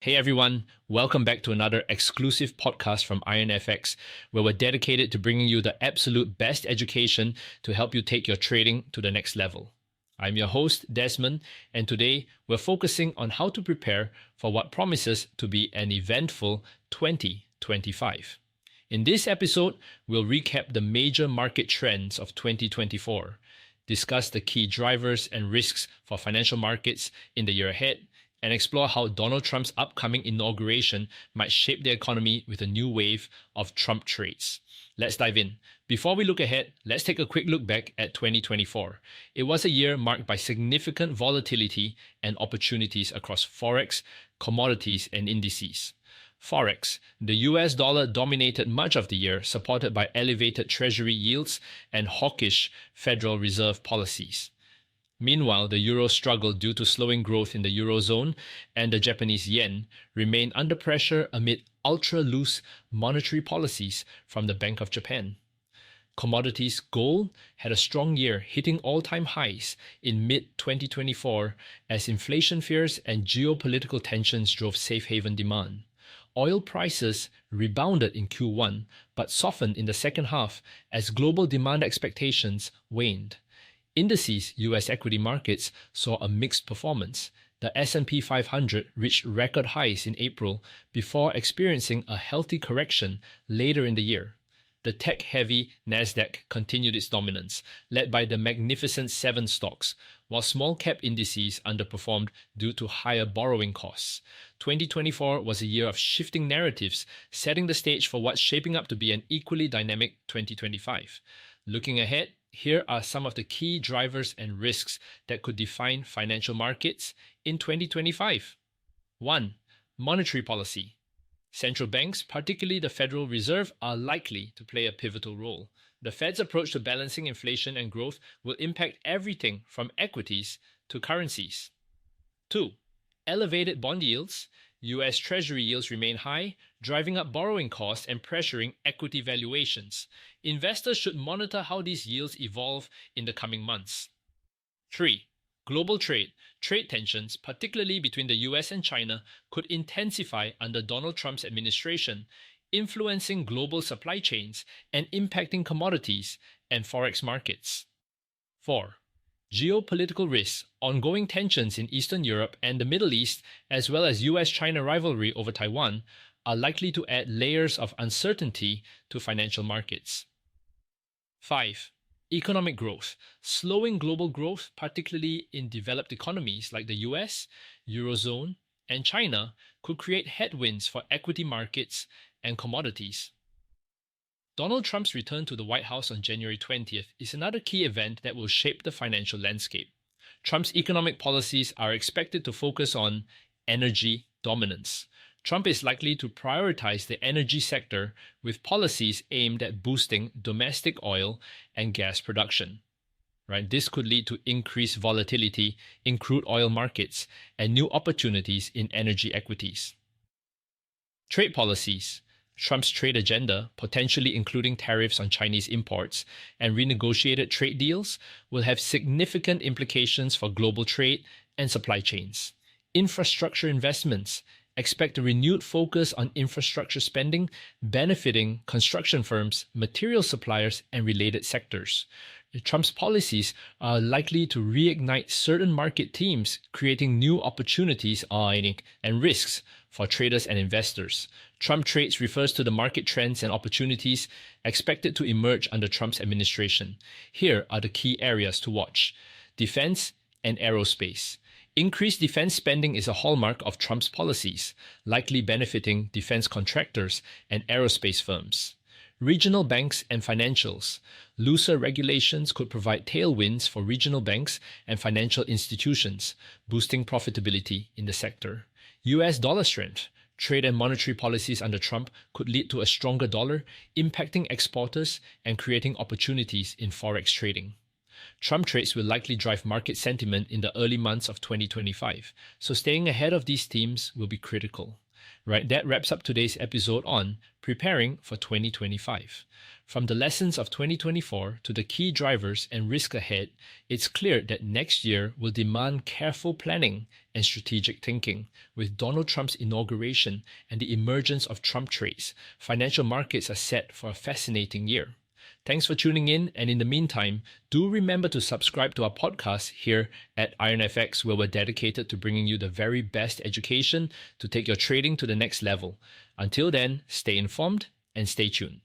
Hey everyone, welcome back to another exclusive podcast from IronFX, where we're dedicated to bringing you the absolute best education to help you take your trading to the next level. I'm your host, Desmond, and today we're focusing on how to prepare for what promises to be an eventful 2025. In this episode, we'll recap the major market trends of 2024, discuss the key drivers and risks for financial markets in the year ahead, and explore how Donald Trump's upcoming inauguration might shape the economy with a new wave of Trump trades. Let's dive in. Before we look ahead, let's take a quick look back at 2024. It was a year marked by significant volatility and opportunities across Forex, commodities, and indices. Forex, the US dollar dominated much of the year, supported by elevated treasury yields and hawkish Federal Reserve policies. Meanwhile, the euro struggled due to slowing growth in the eurozone, and the Japanese yen remained under pressure amid ultra-loose monetary policies from the Bank of Japan. Commodities gold had a strong year, hitting all-time highs in mid-2024 as inflation fears and geopolitical tensions drove safe haven demand. Oil prices rebounded in Q1 but softened in the second half as global demand expectations waned. Indices US equity markets saw a mixed performance. The S&P 500 reached record highs in April before experiencing a healthy correction later in the year. The tech-heavy Nasdaq continued its dominance, led by the Magnificent Seven stocks, while small-cap indices underperformed due to higher borrowing costs. 2024 was a year of shifting narratives, setting the stage for what's shaping up to be an equally dynamic 2025. Looking ahead, here are some of the key drivers and risks that could define financial markets in 2025. 1. Monetary policy. Central banks, particularly the Federal Reserve, are likely to play a pivotal role. The Fed's approach to balancing inflation and growth will impact everything from equities to currencies. 2. Elevated bond yields. US Treasury yields remain high, driving up borrowing costs and pressuring equity valuations. Investors should monitor how these yields evolve in the coming months. 3. Global trade. Trade tensions, particularly between the US and China, could intensify under Donald Trump's administration, influencing global supply chains and impacting commodities and forex markets. 4. Geopolitical risks. Ongoing tensions in Eastern Europe and the Middle East, as well as US-China rivalry over Taiwan, are likely to add layers of uncertainty to financial markets. 5. Economic growth. Slowing global growth, particularly in developed economies like the US, Eurozone, and China, could create headwinds for equity markets and commodities. Donald Trump's return to the White House on January 20th is another key event that will shape the financial landscape. Trump's economic policies are expected to focus on energy dominance. Trump is likely to prioritize the energy sector with policies aimed at boosting domestic oil and gas production. This could lead to increased volatility in crude oil markets and new opportunities in energy equities. Trade policies. Trump's trade agenda, potentially including tariffs on Chinese imports and renegotiated trade deals, will have significant implications for global trade and supply chains. Infrastructure investments. Expect a renewed focus on infrastructure spending, benefiting construction firms, material suppliers, and related sectors. Trump's policies are likely to reignite certain market themes, creating new opportunities and risks for traders and investors. Trump trades refers to the market trends and opportunities expected to emerge under Trump's administration. Here are the key areas to watch. Defense and aerospace. Increased defense spending is a hallmark of Trump's policies, likely benefiting defense contractors and aerospace firms. Regional banks and financials. Looser regulations could provide tailwinds for regional banks and financial institutions, boosting profitability in the sector. US dollar strength. Trade and monetary policies under Trump could lead to a stronger dollar, impacting exporters and creating opportunities in forex trading. Trump trades will likely drive market sentiment in the early months of 2025, so staying ahead of these themes will be critical. Right, that wraps up today's episode on preparing for 2025. From the lessons of 2024 to the key drivers and risk ahead, it's clear that next year will demand careful planning and strategic thinking. With Donald Trump's inauguration and the emergence of Trump trades, financial markets are set for a fascinating year. Thanks for tuning in, and in the meantime, do remember to subscribe to our podcast here at IronFX, where we're dedicated to bringing you the very best education to take your trading to the next level. Until then, stay informed and stay tuned.